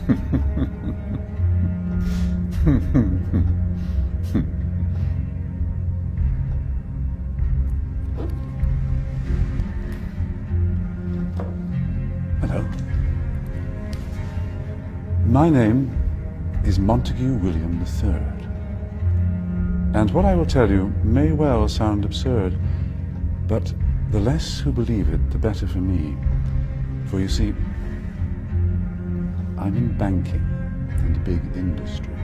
Hello. My name is Montague William III. And what I will tell you may well sound absurd, but the less who believe it, the better for me. For you see, I'm in banking and big industry.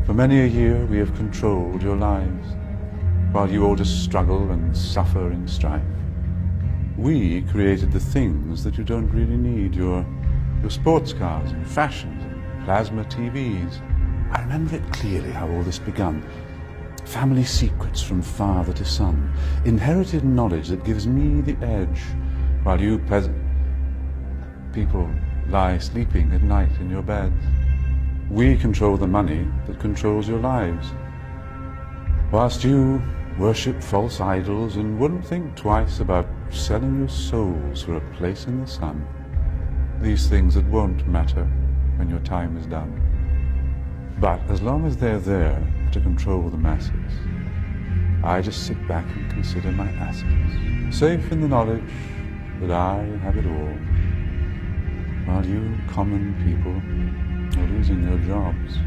For many a year we have controlled your lives, while you all just struggle and suffer in strife. We created the things that you don't really need, your sports cars and fashions and plasma TVs. I remember it clearly how all this began. Family secrets from father to son, inherited knowledge that gives me the edge, while you people lie sleeping at night in your beds. We control the money that controls your lives, whilst you worship false idols and wouldn't think twice about selling your souls for a place in the sun. These things that won't matter when your time is done. But as long as they're there to control the masses, I just sit back and consider my assets, safe in the knowledge that I have it all, while you common people are losing your jobs.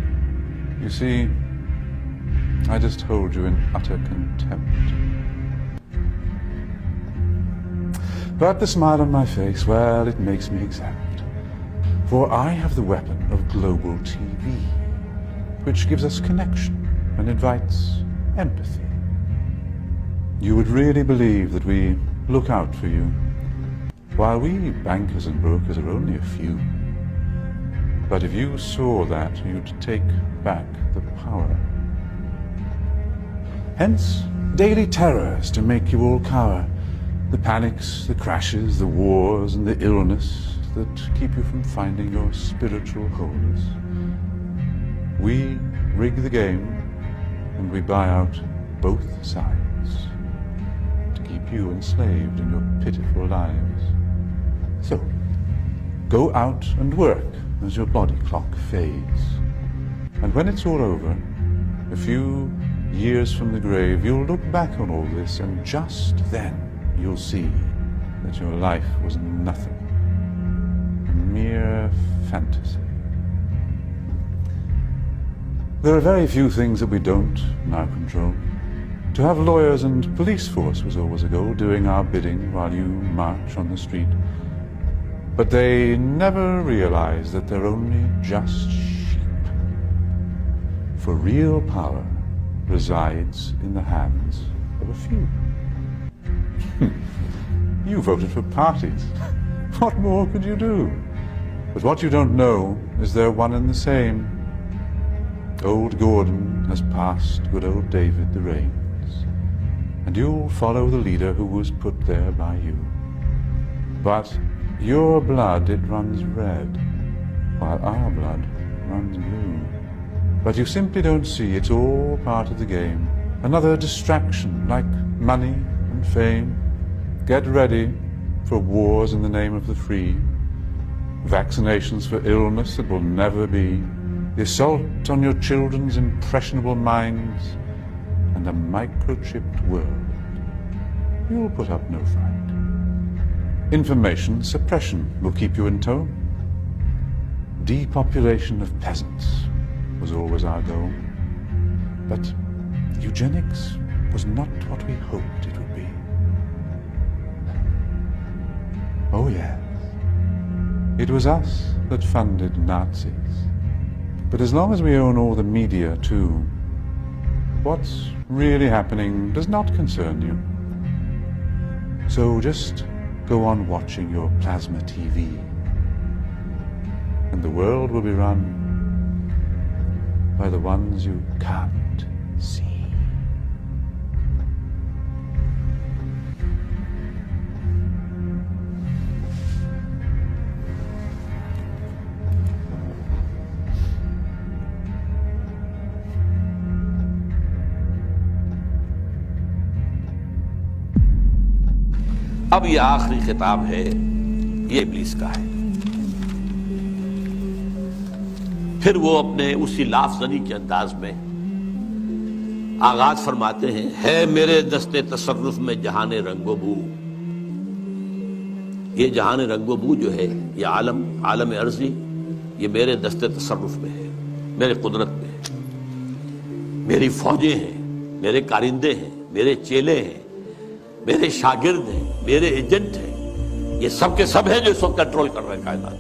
You see, I just hold you in utter contempt. But the smile on my face, well, it makes me exempt. For I have the weapon of global TV, which gives us connection and invites empathy. You would really believe that we look out for you, while we bankers and brokers are only a few. But if you saw that, you'd take back the power. Hence, daily terrors to make you all cower. The panics, the crashes, the wars, and the illness that keep you from finding your spiritual wholeness. We rig the game, and we buy out both sides to keep you enslaved in your pitiful lives. So, go out and work as your body clock fades. And when it's all over, a few years from the grave, you'll look back on all this, and just then you'll see that your life was nothing, a mere fantasy. There are very few things that we don't now control. To have lawyers and police force was always a goal, doing our bidding while you march on the street. But they never realize that they're only just sheep. For real power resides in the hands of a few. You voted for parties. What more could you do? But what you don't know is they're one and the same. Old Gordon has passed good old David the reins, and you'll follow the leader who was put there by you. But your blood, it runs red, while our blood runs blue. But you simply don't see it's all part of the game. Another distraction like money and fame. Get ready for wars in the name of the free. Vaccinations for illness that will never be. The assault on your children's impressionable minds. And a microchipped world. You'll put up no fight. Information suppression will keep you in tow. Depopulation of peasants was always our goal. But eugenics was not what we hoped it would be. Oh yes, it was us that funded Nazis. But as long as we own all the media too, what's really happening does not concern you. So just go on watching your plasma TV, and the world will be run by the ones you can't see. اب یہ آخری خطاب ہے، یہ ابلیس کا ہے۔ پھر وہ اپنے اسی لاف زنی کے انداز میں آغاز فرماتے ہیں، ہے میرے دست تصرف میں جہان رنگ و بو. یہ جہان رنگ و بو جو ہے، یہ عالم عرضی، یہ میرے دست تصرف میں ہے، میرے قدرت میں ہے. میری فوجیں ہیں، میرے کارندے ہیں، میرے چیلے ہیں، میرے شاگرد ہیں، میرے ایجنٹ ہیں. یہ سب کے سب ہیں جو اس وقت کنٹرول کر رہے ہیں کائنات.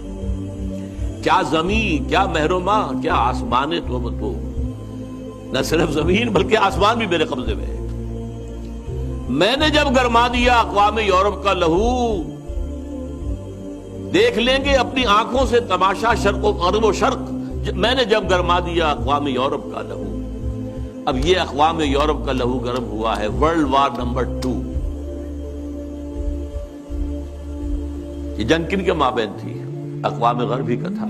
کیا زمین، کیا مہرما، کیا آسمان تو نہ صرف زمین بلکہ آسمان بھی میرے قبضے میں ہے. میں نے جب گرما دیا اقوام یورپ کا لہو، دیکھ لیں گے اپنی آنکھوں سے تماشا شرق و غرب و شرق. میں نے جب گرما دیا اقوام یورپ کا لہو. اب یہ اقوام یورپ کا لہو گرم ہوا ہے ورلڈ وار نمبر 2. یہ جنگ کن کے مابین تھی؟ اقوام غربی کا تھا.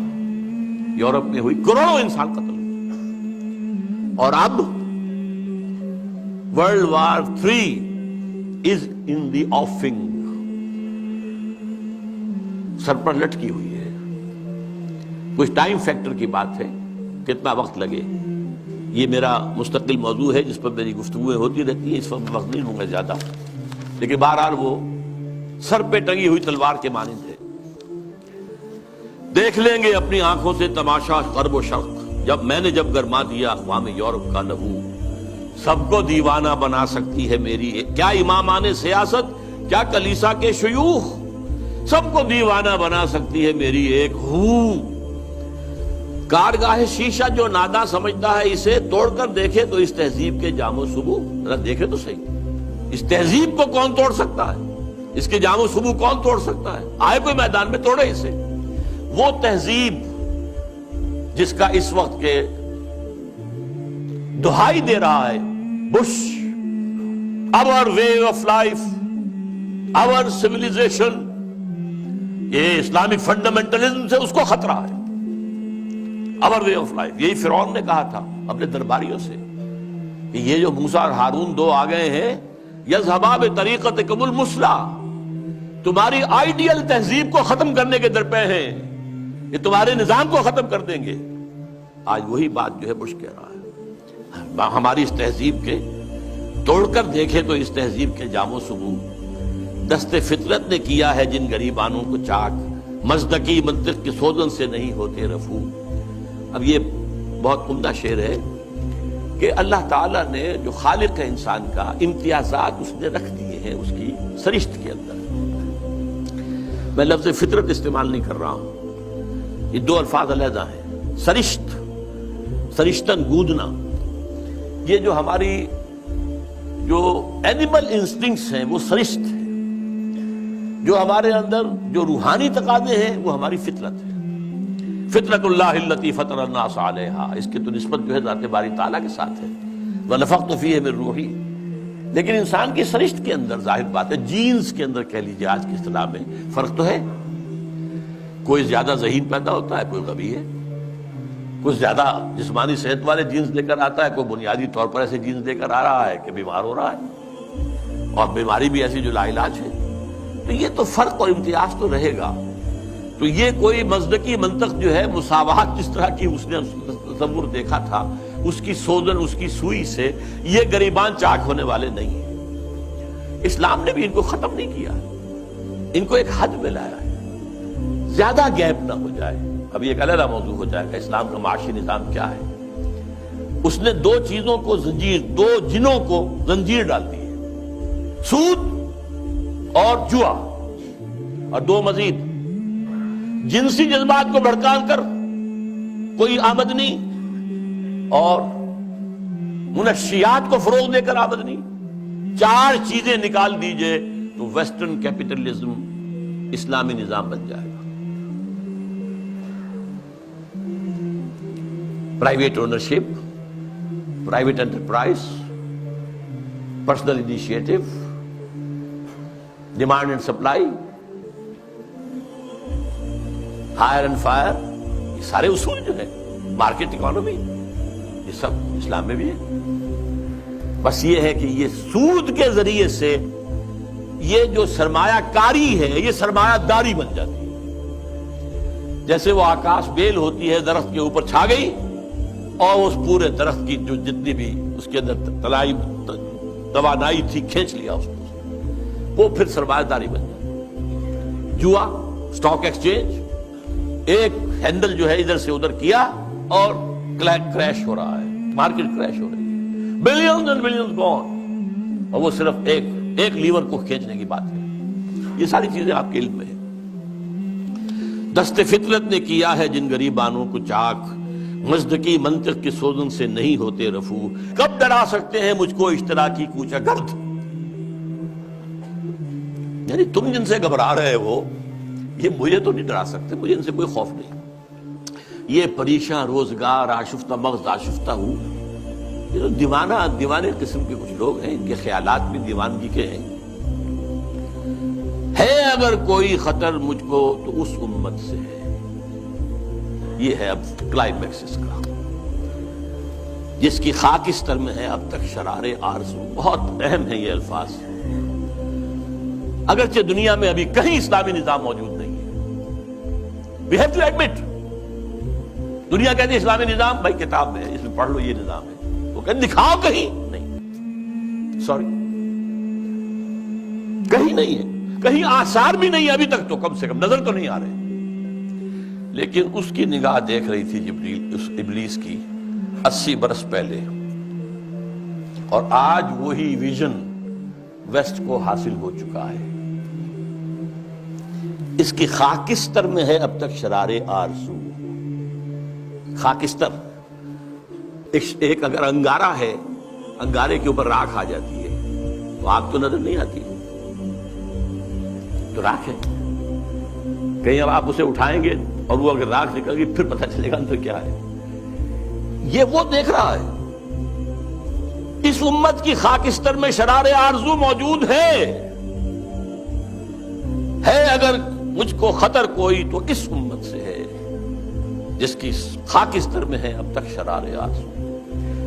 یورپ میں ہوئی، کروڑوں انسان قتل. اور اب ورلڈ وار 3 از ان دی آفنگ، سر پر لٹکی ہوئی ہے. کچھ ٹائم فیکٹر کی بات ہے، کتنا وقت لگے. یہ میرا مستقل موضوع ہے جس پر میری گفتگویں ہوتی رہتی ہیں. اس وقت وقت نہیں ہوں گا زیادہ، لیکن بہرحال وہ سر پہ ٹنگی ہوئی تلوار کے مانند ہے. دیکھ لیں گے اپنی آنکھوں سے تماشا غرب و شرق. جب گرما دیا اقوام یورپ کا لہو. سب کو دیوانہ بنا سکتی ہے میری کیا امامان سیاست، کیا کلیسا کے شیوخ. سب کو دیوانہ بنا سکتی ہے میری ایک ہو. کارگاہ شیشہ جو نادا سمجھتا ہے اسے توڑ کر دیکھے تو اس تہذیب کے جام و صبو. ذرا دیکھے تو صحیح، اس تہذیب کو کون توڑ سکتا ہے؟ اس کے جام و صبو کون توڑ سکتا ہے؟ آئے کوئی میدان میں توڑے اسے. وہ تہذیب جس کا اس وقت کے دہائی دے رہا ہے Bush, our way of life, our civilization، یہ اسلامک فنڈامنٹلزم سے اس کو خطرہ ہے. our way of life، یہی فرعون نے کہا تھا اپنے درباریوں سے کہ یہ جو موسیٰ اور ہارون دو آ گئے ہیں، یذهبا بطریقتکم المثلی، تمہاری آئیڈیل تہذیب کو ختم کرنے کے درپے ہیں، یہ تمہارے نظام کو ختم کر دیں گے. آج وہی بات جو ہے بش کہہ رہا ہے. ہماری اس تہذیب کے توڑ کر دیکھے تو اس تہذیب کے جام و صبو. دست فطرت نے کیا ہے جن غریبانوں کو چاک، مزدکی منطق کی سوزن سے نہیں ہوتے رفو. اب یہ بہت عمدہ شعر ہے کہ اللہ تعالیٰ نے جو خالق ہے انسان کا، امتیازات اس نے رکھ دیے ہیں اس کی سرشت کے اندر. میں لفظ فطرت استعمال نہیں کر رہا ہوں، یہ دو الفاظ علیحدہ ہیں. سرشت، سرشتن گودنا، یہ جو ہماری جو اینیمل انسٹنکٹس ہیں وہ سرشت ہے. جو ہمارے اندر جو روحانی تقاضے ہیں وہ ہماری فطرت ہے. فطرت اللہ التی فطر الناس علیہا، اس کی تو نسبت جو ہے ذات باری تعالیٰ کے ساتھ ہے. وَنَفَخْتُ فِيهِ مِن رُوحِي. لیکن انسان کی سرشت کے اندر ظاہر بات ہے، جینز کے اندر کہہ لیجیے آج کی اصطلاح میں فرق تو ہے. کوئی زیادہ ذہین پیدا ہوتا ہے، کوئی غبی ہے. کچھ زیادہ جسمانی صحت والے جینز لے کر آتا ہے، کوئی بنیادی طور پر ایسے جینز لے کر آ رہا ہے کہ بیمار ہو رہا ہے، اور بیماری بھی ایسی جو لا علاج ہے. تو یہ تو فرق اور امتیاز تو رہے گا. تو یہ کوئی مزدکی منطق جو ہے مساوات جس طرح کی اس نے تصور دیکھا تھا، اس کی سوزن، اس کی سوئی سے یہ غریبان چاک ہونے والے نہیں ہیں. اسلام نے بھی ان کو ختم نہیں کیا، ان کو ایک حد میں لایا ہے، زیادہ گیپ نہ ہو جائے. اب یہ ایک علیحدہ موضوع ہو جائے گا اسلام کا معاشی نظام کیا ہے. اس نے دو چیزوں کو زنجیر، دو جنوں کو زنجیر ڈال دی ہے، سود اور جوا، اور دو مزید جنسی جذبات کو بھڑکان کر کوئی آمدنی اور منشیات کو فروغ دے کر آمدنی. چار چیزیں نکال دیجئے تو ویسٹرن کیپٹلزم اسلامی نظام بن جائے گا. Private ownership, private enterprise, personal initiative, demand and supply, hire and fire, یہ سارے اصول جو ہے، مارکیٹ اکانومی، یہ سب اسلام میں بھی ہے. بس یہ ہے کہ یہ سود کے ذریعے سے یہ جو سرمایہ کاری ہے یہ سرمایہ داری بن جاتی ہے. جیسے وہ آکاش بیل ہوتی ہے درخت کے اوپر چھا گئی اور اس پورے درخت کی جو جتنی بھی اس کے اندر تلائی توانائی تھی کھینچ لیا اس کو، وہ پھر سرمایہ داری بن جائے. جوا، سٹاک ایکسچینج، ایک ہینڈل جو ہے ادھر سے ادھر کیا اور کریش ہو رہا ہے، مارکیٹ کریش ہو رہی ہے، بلینز اینڈ بلینز گون، اور وہ صرف ایک لیور کو کھینچنے کی بات ہے. یہ ساری چیزیں آپ کے علم میں ہیں. دست فطرت نے کیا ہے جن غریبانوں کو چاک، مزدکی منطق کی سوزن سے نہیں ہوتے رفو، کب ڈرا سکتے ہیں مجھ کو اشتراکی کوچہ گرد. یعنی تم جن سے گھبرا رہے ہو یہ مجھے تو نہیں ڈرا سکتے، مجھے ان سے کوئی خوف نہیں. یہ پریشاں روزگار آشفتہ مغز آشفتہ ہوں، یہ تو دیوانے قسم کے کچھ لوگ ہیں، ان کے خیالات بھی دیوانگی کے ہیں. ہے اگر کوئی خطر مجھ کو تو اس امت سے ہے. یہ ہے اب کلائمیکس اس کا، جس کی خاکستر میں ہے اب تک شرار آرزو. بہت اہم ہیں یہ الفاظ. اگرچہ دنیا میں ابھی کہیں اسلامی نظام موجود نہیں ہے، we have to admit. دنیا کہتی ہے اسلامی نظام، بھائی کتاب میں ہے، اس میں پڑھ لو یہ نظام ہے. وہ کہتے دکھاؤ کہیں، نہیں، سوری، کہیں نہیں ہے، کہیں آثار بھی نہیں ابھی تک، تو کم سے کم نظر تو نہیں آ رہے. لیکن اس کی نگاہ دیکھ رہی تھی جبریل، اس ابلیس کی 80 برس پہلے، اور آج وہی ویژن ویسٹ کو حاصل ہو چکا ہے. اس کی خاکستر میں ہے اب تک شرار آرزو. خاکستر ایک اگر انگارہ ہے، انگارے کے اوپر راکھ آ جاتی ہے تو آگ تو نظر نہیں آتی، تو راکھ ہے. کہیں اب آپ اسے اٹھائیں گے اور وہ اگر راکھ نکل گئی پھر پتہ چلے گا اندر کیا ہے. یہ وہ دیکھ رہا ہے. اس امت کی خاکستر میں شرار آرزو موجود ہے اگر مجھ کو خطر کوئی تو اس امت سے ہے جس کی خاکستر میں ہے اب تک شرار آرزو.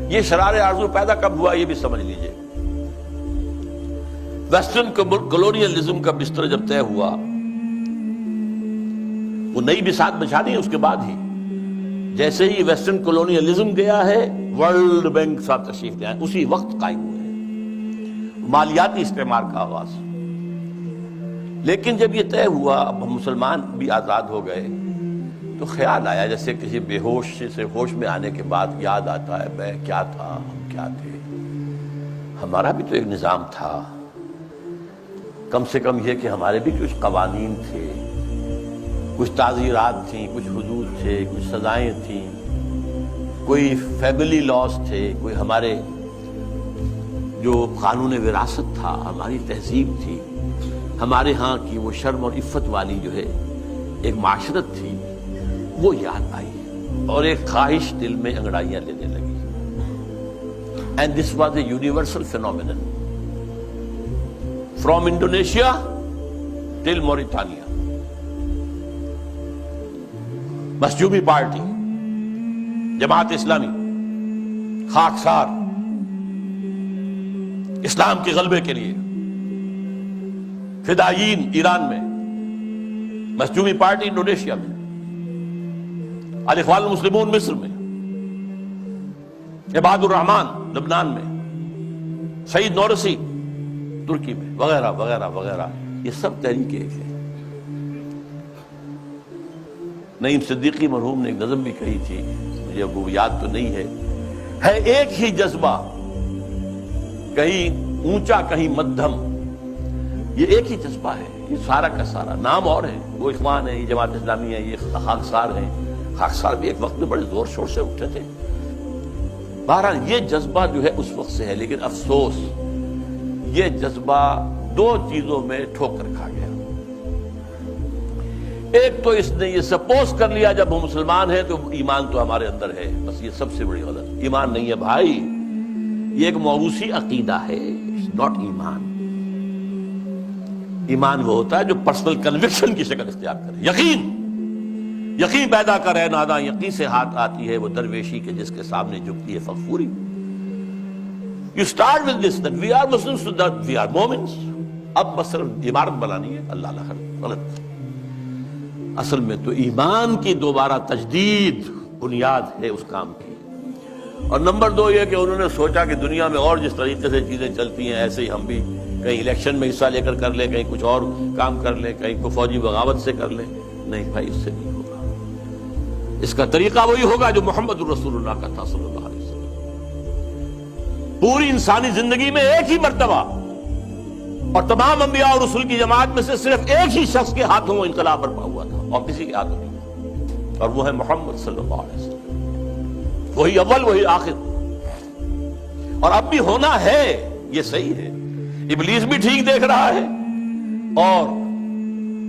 یہ شرار آرزو پیدا کب ہوا یہ بھی سمجھ لیجئے. ویسٹرن کلونیلزم کا بستر جب طے ہوا، وہ نئی بساط بچھانی اس کے بعد ہی، جیسے ہی ویسٹرن کلونیلزم گیا ہے ورلڈ بینک صاحب تشریف لے آئے، اسی وقت قائم ہوئے ہیں مالیاتی استعمار کا آغاز. لیکن جب یہ طے ہوا، اب ہم مسلمان بھی آزاد ہو گئے، تو خیال آیا جیسے کسی بے ہوش سے ہوش میں آنے کے بعد یاد آتا ہے میں کیا تھا، ہم کیا تھے، ہمارا بھی تو ایک نظام تھا. کم سے کم یہ کہ ہمارے بھی کچھ قوانین تھے، کچھ تعزیرات تھیں، کچھ حدود تھے، کچھ سزائیں تھیں، کوئی فیملی لاز تھے، کوئی ہمارے جو قانون وراثت تھا، ہماری تہذیب تھی، ہمارے ہاں کی وہ شرم اور عفت والی جو ہے ایک معاشرت تھی، وہ یاد آئی اور ایک خواہش دل میں انگڑائیاں لینے لگی. And this was a universal phenomenon from Indonesia till Mauritania. مشجوبی پارٹی، جماعت اسلامی، خاکسار اسلام کے غلبے کے لیے، فدائیین ایران میں، مشجوبی پارٹی انڈونیشیا میں، الاخوان المسلمون مصر میں، عباد الرحمن لبنان میں، سعید نورسی ترکی میں، وغیرہ وغیرہ وغیرہ. یہ سب تحریک ایک ہے. نعیم صدیقی مرحوم نے ایک نظم بھی کہی تھی، مجھے اب وہ یاد تو نہیں ہے ایک ہی جذبہ، کہیں اونچا کہیں مدھم. یہ ایک ہی جذبہ ہے، یہ سارا کا سارا. نام اور ہے، وہ اخوان ہے، یہ جماعت اسلامی ہے، یہ خاکسار ہیں. خاکسار بھی ایک وقت میں بڑے زور شور سے اٹھے تھے. بہرحال یہ جذبہ جو ہے اس وقت سے ہے، لیکن افسوس یہ جذبہ دو چیزوں میں ٹھوکر کھا گیا. ایک تو اس نے یہ سپوز کر لیا جب ہم مسلمان ہیں تو ایمان تو ہمارے اندر ہے، بس یہ سب سے بڑی غلط. ایمان نہیں ہے بھائی، یہ ایک موروثی عقیدہ ہے، ناٹ ایمان. ایمان وہ ہوتا ہے جو پرسنل کنوکشن کی شکل اختیار کرے. یقین پیدا کرے ناداں یقین سے ہاتھ آتی ہے وہ درویشی کے جس کے سامنے جھکتی ہے فغفوری. You start with this that we are Muslims, so that we are Momins. اب بس صرف عمارت بنانی ہے، اللہ غلط. اصل میں تو ایمان کی دوبارہ تجدید بنیاد ہے اس کام کی. اور نمبر 2 یہ کہ انہوں نے سوچا کہ دنیا میں اور جس طریقے سے چیزیں چلتی ہیں ایسے ہی ہم بھی کہیں الیکشن میں حصہ لے کر لیں, کہیں کچھ اور کام کر لیں, کہیں کو فوجی بغاوت سے کر لیں. نہیں بھائی, اس سے نہیں ہوگا. اس کا طریقہ وہی ہوگا جو محمد الرسول اللہ کا تھا صلی اللہ علیہ وسلم. پوری انسانی زندگی میں ایک ہی مرتبہ اور تمام انبیاء اور رسول کی جماعت میں سے صرف ایک ہی شخص کے ہاتھوں وہ انقلاب برپا ہوا تھا اور کسی کے ہاتھوں نہیں, اور وہ ہے محمد صلی اللہ علیہ وسلم. وہی اول وہی آخر, اور اب بھی ہونا ہے. یہ صحیح ہے, ابلیس بھی ٹھیک دیکھ رہا ہے اور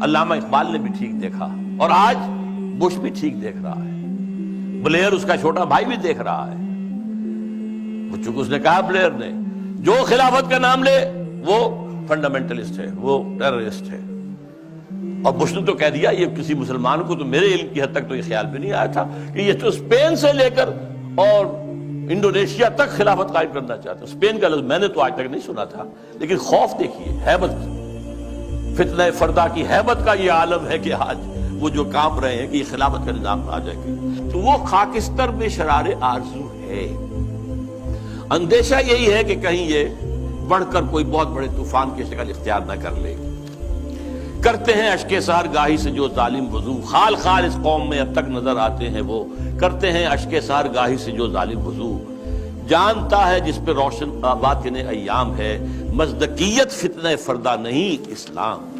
علامہ اقبال نے بھی ٹھیک دیکھا, اور آج بش بھی ٹھیک دیکھ رہا ہے, بلیئر اس کا چھوٹا بھائی بھی دیکھ رہا ہے. چونکہ اس نے کہا بلیئر نے جو خلافت کا نام لے وہ فنڈامنٹلسٹ ہے, وہ ٹیررسٹ ہے. اور بش نے تو کہہ دیا, یہ کسی مسلمان کو تو میرے علم کی حد تک تو یہ خیال بھی نہیں آیا تھا کہ یہ تو اسپین سے لے کر اور انڈونیشیا تک خلافت قائم کرنا چاہتا. اسپین کا لفظ میں نے تو آج تک نہیں سنا تھا, لیکن خوف دیکھیے, ہیبت, فتنہ فردہ کی ہیبت کا یہ عالم ہے کہ آج وہ جو کام رہے ہیں کہ یہ خلافت کا نظام آ جائے گا. تو وہ خاکستر میں شرار آرزو ہے. اندیشہ یہی ہے کہ کہیں یہ بڑھ کر کوئی بہت بڑے طوفان کی شکل اختیار نہ کر لے. کرتے ہیں اشک سحر گاہی سے جو ظالم وضو, خال خال اس قوم میں اب تک نظر آتے ہیں وہ. کرتے ہیں اشک سحر گاہی سے جو ظالم وضو, جانتا ہے جس پہ روشن آباد کے ایام ہے, مزدقیت فتنہ فردہ نہیں اسلام.